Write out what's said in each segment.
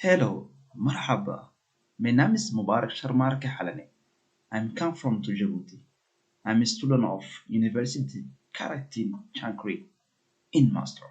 Hello, مرحبا. Mein Name ist Mubarak Sharmarke Halane. I'm come from Djibouti. I'm a student of University Karatin Chankri in Master.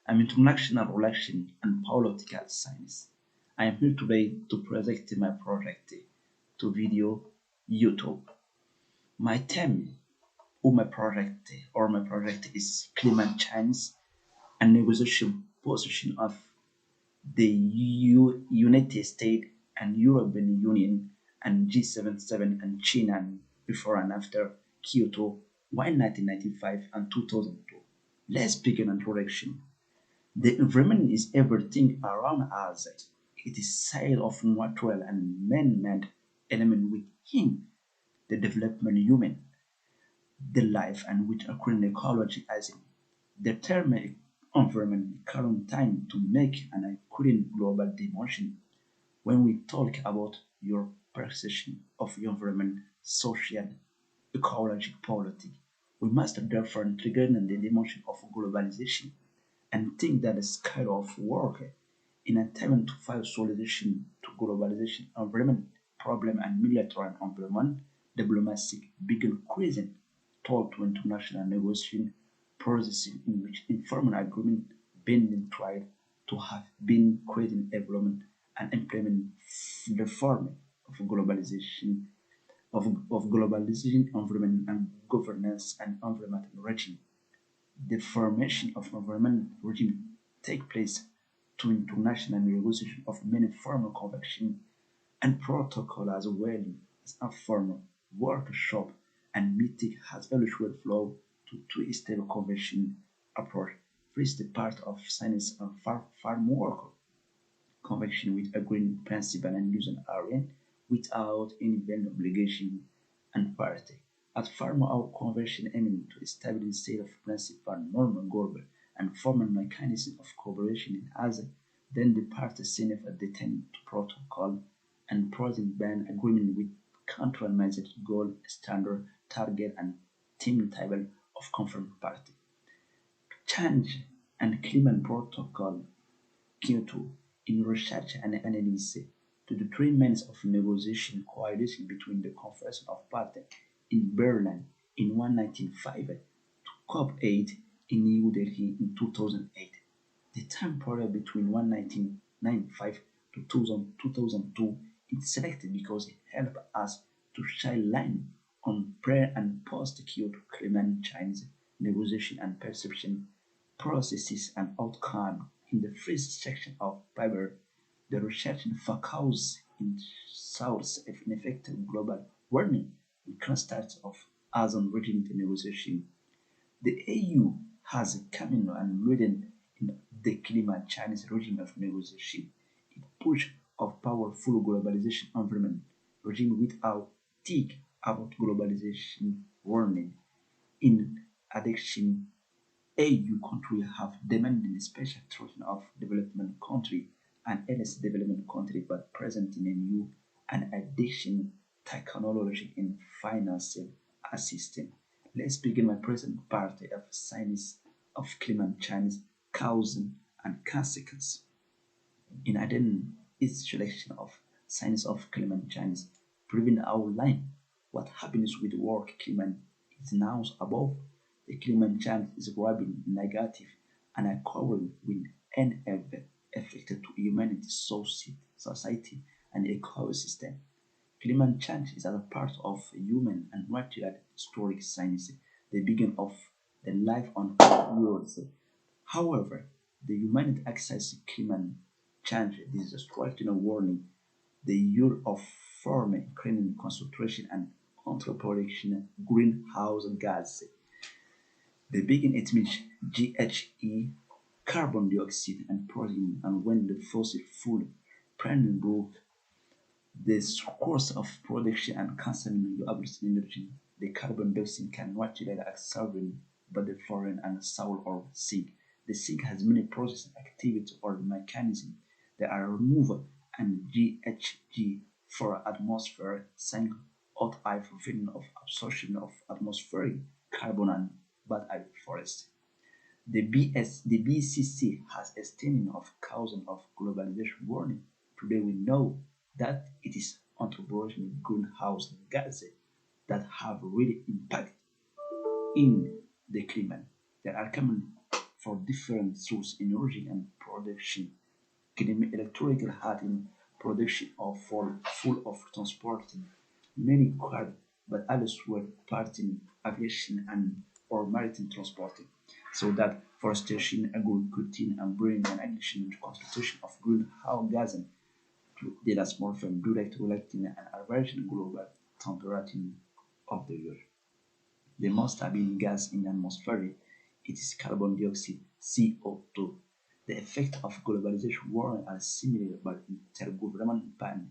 I'm International Relations and Political Science. I am here today to present my project to video YouTube. My theme or my project is climate change and negotiation position of the United States and European Union and G77 and China before and after Kyoto, while 1995 and 2002. Let's begin introduction. The environment is everything around us. It is side of natural and man-made element within the development human, the life and which occurring ecology as in the term environment current time to make an accurate global dimension when we talk about your perception of environment, social, ecological polity. We must therefore trigger the dimension of globalization and think that the scale of work in attempt to find solution to globalization environment problem and military and employment diplomacy begin increasing toward to international negotiation processing in which informal agreement been tried to have been creating development and implement the form of globalization environment and governance and environmental regime. The formation of environmental regime take place to international negotiation of many formal convention and protocol as well as a formal workshop and meeting has eventually flow to two-step convention approach. First, the part of science and farm work convention with agreeing principle and using area without any valid obligation and party. At farm our convention aiming to establish state of principle, normal goal and formal mechanism of cooperation in as then the parties sign a detained protocol and present ban agreement with control measures, goal, standard, target, and timetable of confirmed party. Change and climate protocol Kyoto in research and analysis to the three months of negotiation coalition between the Conference of Parties in Berlin in 1995 to COP8 in New Delhi in 2008. The time period between 1995 to 2002 is selected because it helped us to shine light on pre and post Kyoto climate change negotiation and perception processes and outcome. In the first section of paper, the research focuses in source of ineffective global warming and context of ozone regime negotiation. The EU has come in and leading in the climate Chinese regime of negotiation. It push of powerful globalization environment regime without think about globalization warning. In addition, AU countries have demanded special treatment of development country and less development country but present in EU and addition technology in financial assistance. Let's begin my present part of science of climate change causing and consequence. In addition, its selection of science of climate change proving outline what happens with work climate is now above. The climate change is grabbing negative and occurring with an effect to humanity, society, and ecosystem. Climate change is a part of human and natural historic science, the beginning of the life on Earth. However, the humanity access climate change is a striking warning. The year of forming, cleaning, concentration, and anthropogenic greenhouse gases. They begin emit GHG, carbon dioxide, and protein, and when the fossil fuel burning broke the course of production and consuming renewable energy, the carbon dioxide can naturally absorb by the foreign and soil or sink. The sink has many process activity or mechanism that are removed and GHG for atmosphere sink hot air preventing of absorption of atmospheric carbon and bad air forest. The BCC has a standing of cause of globalization warning. Today we know that it is anthropogenic greenhouse gases that have really impact in the climate. They are coming from different source energy and production. Electrical heating production of for full of transporting many cars, but others were part in aviation and or maritime transporting. So that forestation, agriculture, and bringing an addition to concentration of greenhouse gases to data small from direct relating and averaging global temperature of the year. The most stable gas in the atmosphere it is carbon dioxide (CO2). The effects of globalization warming are similar but intergovernmental ban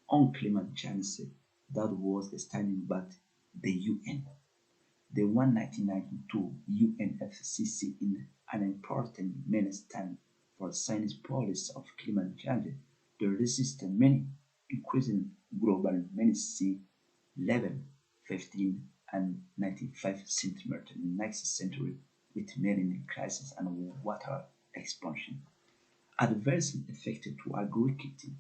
on climate change that was established by the UN. The 1992 UNFCCC in an important milestone for science policy of climate change, the resistant many increasing global sea level 15 and 95 centimeters in next century with marine crisis and water expansion. Adversely affected to agriculture,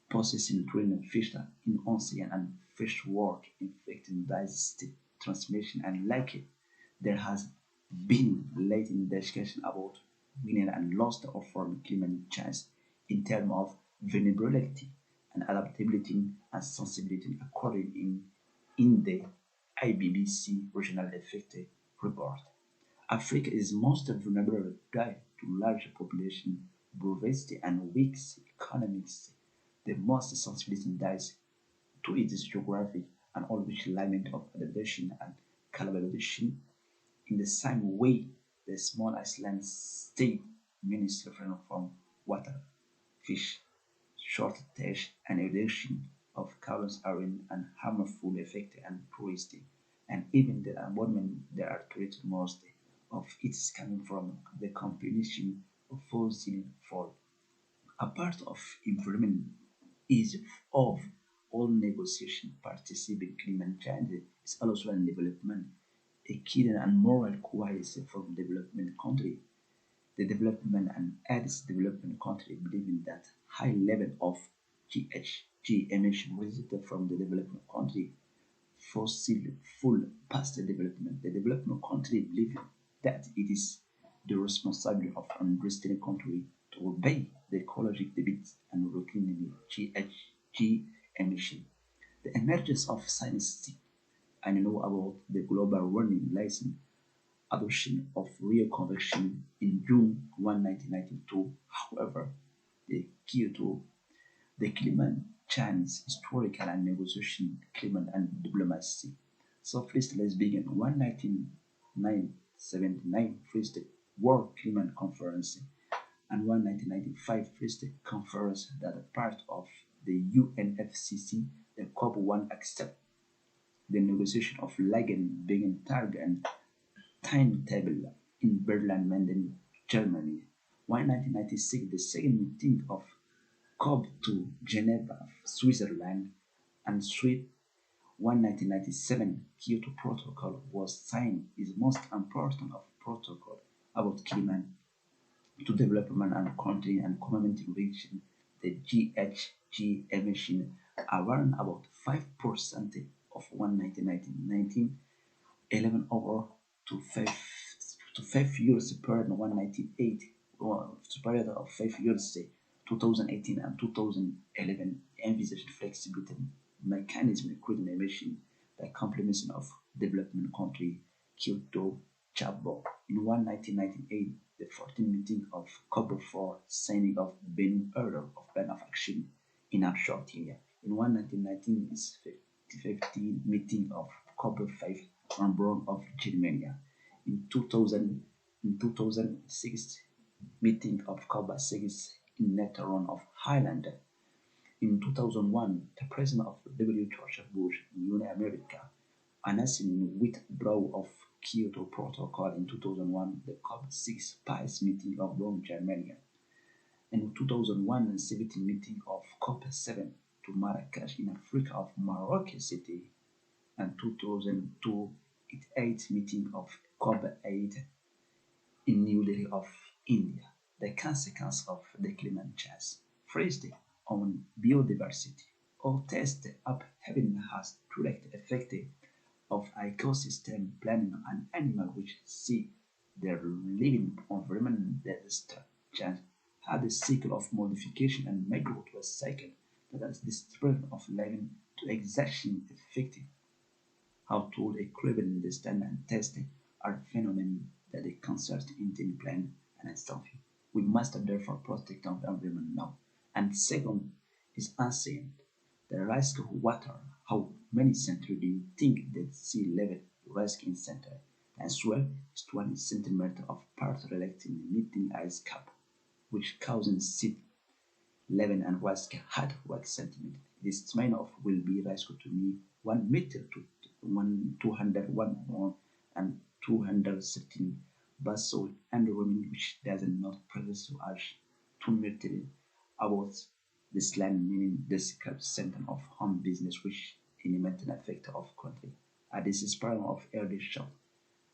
processing drilling fish in ocean and fish work infecting digestive transmission and like it. There has been late discussion about winning and loss of from climate change in terms of vulnerability and adaptability and sensibility according in the IBBC Regional Effect Report. Africa is most vulnerable due to large population, poverty, and weak economics. The most sensibility dies to its geographic and always alignment of adaptation and collaboration. In the same way, the small island state many suffering from water, fish, shortage, and reduction of carbon around and harmful effect and tourism. And even the environment they are treated most of it is coming from the combination of fossil fuel. A part of improvement is of all negotiation participating climate change is also in development, a key and moral quality from development country. The development and adds development country believing that high level of GHG emission resulted from the development country fossil fuel past the development. The development country believe that it is the responsibility of understanding country to obey the ecological debate and reclaim the GHG emission. The emergence of science and know about the global warming license adoption of real convection in June 1, 1992. However, the Kyoto, the climate change historical and negotiation climate and diplomacy. So first let's begin. 1979 first World Climate Conference and 1995 first conference that are part of the UNFCCC, the COP1 accept the negotiation of Lagen begin target and timetable in Berlin-Menden, Germany. While 1996, the second meeting of COP2 Geneva, Switzerland, and Swift 1997 Kyoto Protocol was signed is most important of protocol about climate to development and country and community region. The GHG emission around about 5% of 1990 11 over to 5 years period in 198 or to period of 5 years 2018 and 2011 envisaged flexibility mechanism including emission the complementation of development country Kyoto Chabo in 1998 the 14th meeting of COP4 signing of Benin order of plan of action in a short area. In 1919 is 50th meeting of COP5 on Brown of Germania. In 2000, in 2006, meeting of COP6 in Netherlands of Highland. In 2001, the president of W. George Bush in United America announcing withdrawal of Kyoto Protocol in 2001, the COP6 Paris meeting of Rome, Germany. In 2001, 17 meeting of COP7 to Marrakesh in Africa of Morocco City, and 2002 8th meeting of COP8 in New Delhi of India. The consequence of the climate change. First, on biodiversity or test up having has direct effect of ecosystem planning on animals which see their living environment disaster change had a cycle of modification and migratory cycle that has the spread of living to exhaustion effective. How to equipment understand and test are phenomena that they concern in plan and stuff. We must therefore protect our environment now. And second is ancient. The rise of water. How many centuries do you think that sea level rise in center? As well as 20 centimeters of part relating meeting ice cap, which causes sea level and rise at 1 centimeter. This mean of will be rise to me 1 meter to 201 and 213 basal and remaining which does not progress to as 2 meter about this land meaning the center of home business which in maintain effect of country. At this is part of early shock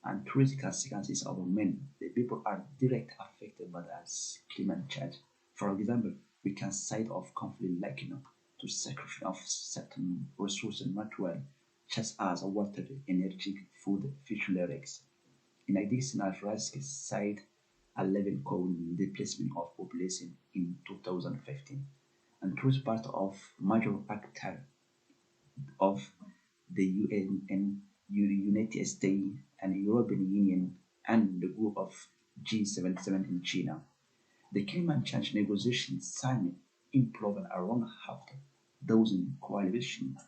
and critical circumstances of men. The people are directly affected by this climate change. For example, we can cite of conflict like to sacrifice of certain resources natural such as water, energy, food, fish lyrics. In addition, as risk side a level called displacement of population in 2015 and truth part of major actor of the UN and United States and European Union and the group of G77 in China. The climate change negotiations summit improved around half a dozen coalitions.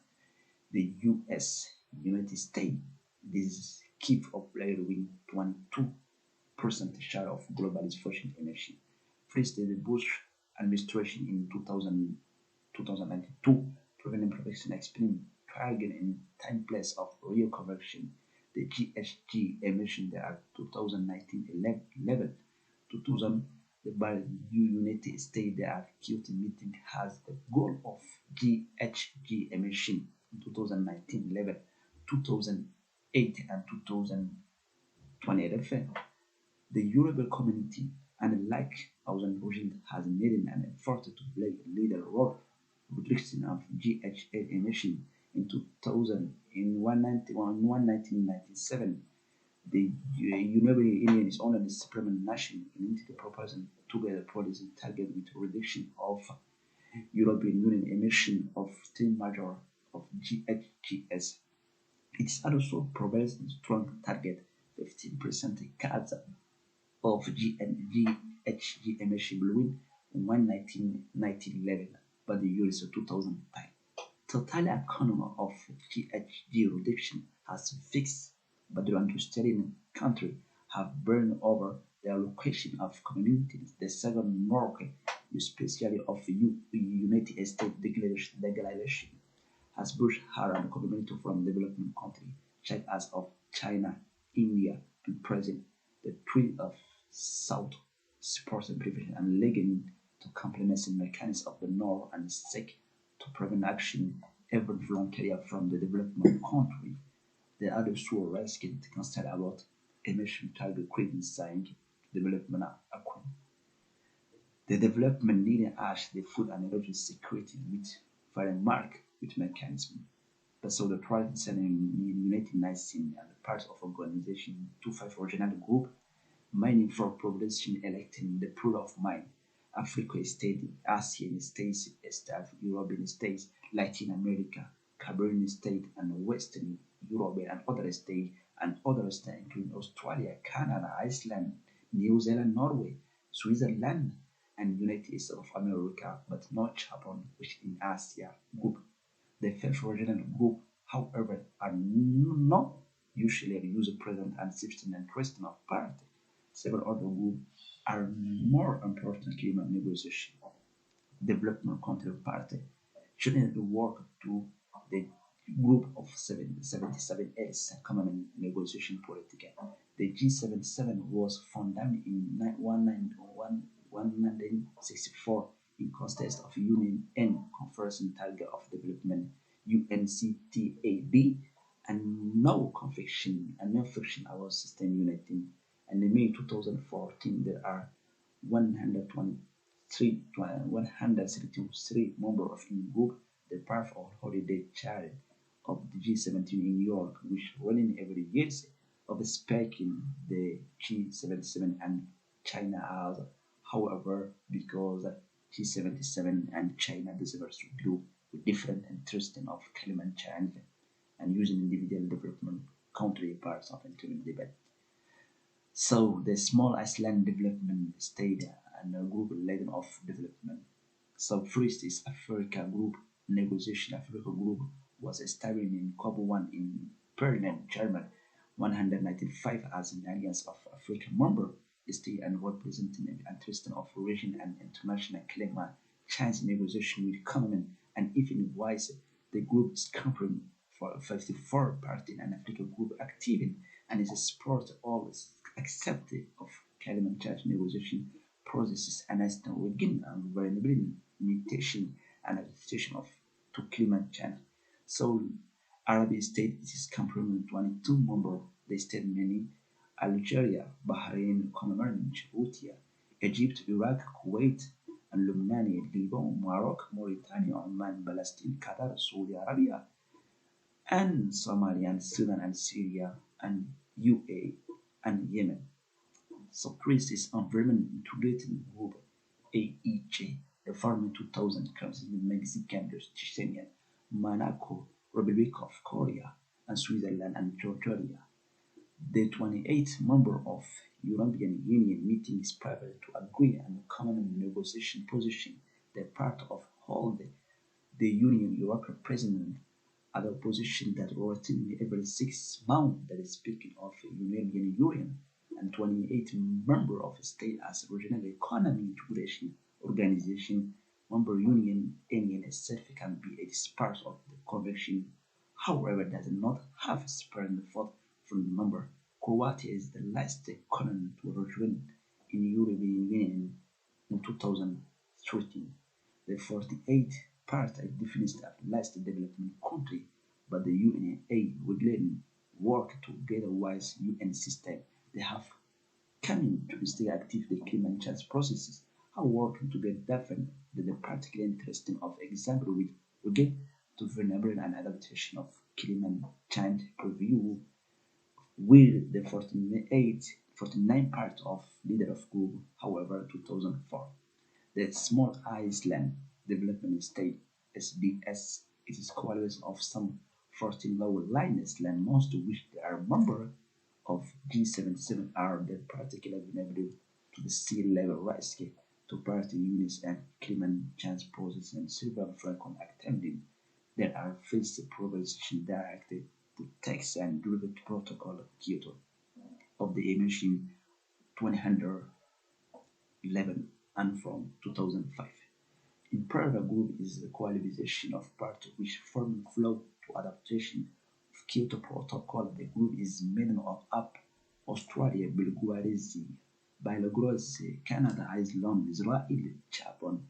The US, United States, this keep up with 22% share of global fossil energy. First, the Bush administration in 2002 preventing protection experiment target in time place of real conversion. The GHG emission there are 2019 level 2000 the by United States they are Kyoto meeting has the goal of GHG emission in 2019 level 2008 and 2020. The European community and like our region has made an effort to play a leader role in reduction of GHG emission in 2000 in 1997. The European Union is only the supreme nation in the proposal together policy target with reduction of European Union emission of 10 major of GHGs. It also provides a strong target 15% cuts of GHG emission between 1990 level by the year 2010. Total economy of GHG reduction has fixed, but the understanding country have burned over the allocation of communities the second market, especially of United States declaration has pushed hard community from developing countries such as of China, India, and present the three of South supports and prevention and legging to complementing mechanisms of the North and seek to prevent action ever voluntary from the development country. The other two are risking to consider about emission target criticizing development acronym. The development needed as the food and energy security with very mark with mechanism. But so the private sector in United Nations and the part of organization 25 regional group mining for progression electing the pool of mine. Africa state, Asian states, European states, Latin America, Caribbean state, and Western Europe and other states including Australia, Canada, Iceland, New Zealand, Norway, Switzerland, and United States of America, but not Japan, which in Asia group. The first regional group, however, are not usually used present and substantive question of parity. Several other groups are more importantly negotiation. Development country party shouldn't work to the group of 77S common negotiation political. The G77 was founded in 1964 in context of Union and Conference Target of Development UNCTAD and no confliction and no friction our system uniting and in May 2014 there are 127 133 members of in group, the part of holiday charity of the G17 in New York, which running every year of speaking the G77 and China as, however, because G77 and China deserve to group with different interests of climate change and using individual development country parts of internal debate. So the small Iceland development state and a group leading of development. So first is Africa Group negotiation. Africa Group was established in COP1 in Berlin, Germany, 195 as an alliance of African member state and representing the interest of region and international climate change negotiation with common and even wise. The group is covering for 54 parties and African group active in and is a support always accepted of climate change negotiation processes and as the begin and vulnerability limitation and adaptation of to climate change. So Arabic state is comprising 22 members. They state many Algeria, Bahrain, Cameroon, Djibouti, Egypt, Iraq, Kuwait, and Lebanon, Lebanon, Morocco, Mauritania, Oman, Palestine, Qatar, Saudi Arabia, and Somalia, and Sudan, and Syria, and UAE, and Yemen. So Priest is Environment Integrated Group AEG, the former 2000 countries with Mexican, Chechnya, Monaco, Republic of Korea, and Switzerland and Georgia. The 28th member of European Union meeting is private to agree on a common negotiation position. The part of all the Union European President at a position that rotates every 6 months. That is speaking of European Union and 28 member of state as regional economic integration organization. Member union any itself can be a part of the convention, however, does not have a sperm vote from the member. Croatia is the last economy to join in European Union in 2013. The 48th part defines the last development country, but the UNA regularly work together with UN system. They have coming to stay active the climate change processes are working to get different the practical interesting of example with regard to vulnerable and adaptation of climate change preview with the 49 part of leader of group, however, 2004. The small Iceland development state (SBS) it is composed of some 14 lower-lying islands, most of which they are members of G77 are the particularly vulnerable to the sea level rise to party units and climate change process and several frequent activities that are faced proposition directed to text and derivative protocol of Kyoto of the emission 2011 and from 2005. In parallel group is the qualification of parties which form flow to adaptation of Kyoto Protocol. The group is made up Australia, Belarus, Canada, Iceland, Israel, Japan,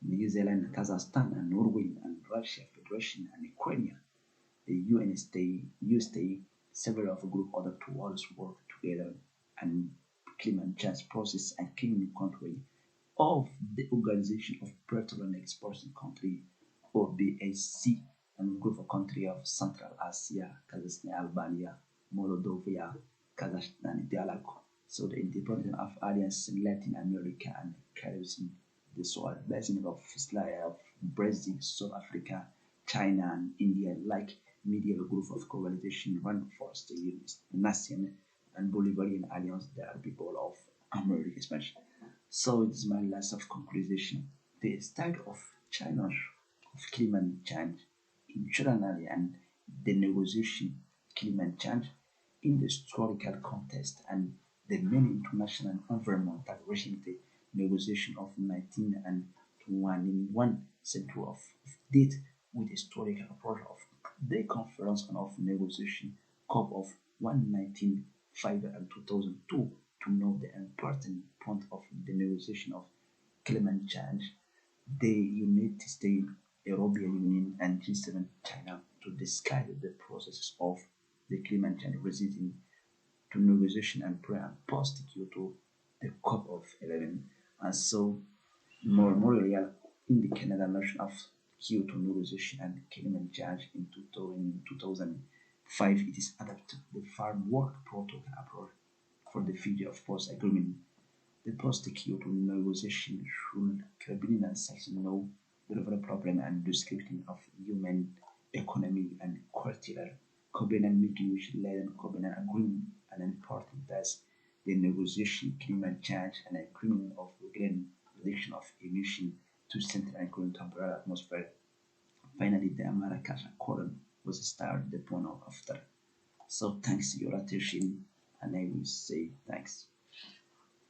New Zealand, Kazakhstan, and Norway, and Russia, Federation, and Ukraine. The UN stay several of group order to always work together and climate change process and cleaning country of the Organization of Petroleum Exporting Country (OPEC) and group of countries of Central Asia, Kazakhstan, Albania, Moldova, Kazakhstan, Dialog. So the independent of alliance in Latin America and Caribbean, the soil blessing of Israel, of Brazil, South Africa, China, and India, like medial group of coalition run for the nation and Bolivarian alliance, they are people of America, especially. So it's my last of conclusion. The start of China of climate change internally and the negotiation climate change in the historical context and the main international environmental regime the negotiation of 19 and 21 century of date with historical approach of the conference on of negotiation COP of 195 and 2002 to know the important point of the negotiation of climate change, the United States, European Union, and G7 China to discuss the processes of the climate change resulting to negotiation and pre and post Kyoto, the COP of 11. And so more real in the Canada mention of Kyoto negotiation and climate change in 2005. It is adopted the Farm Work Protocol approach for the future of post-agreement. The post-Kyoto negotiation should criminal section no develop problem and description of human economy and cultural covenant meeting which led in covenant agreement and important as the negotiation climate change and agreement of green reduction of emission to central and current temporary atmosphere. Finally, the Marrakesh Accord was started the point of after. So thanks to your attention and I will say thanks.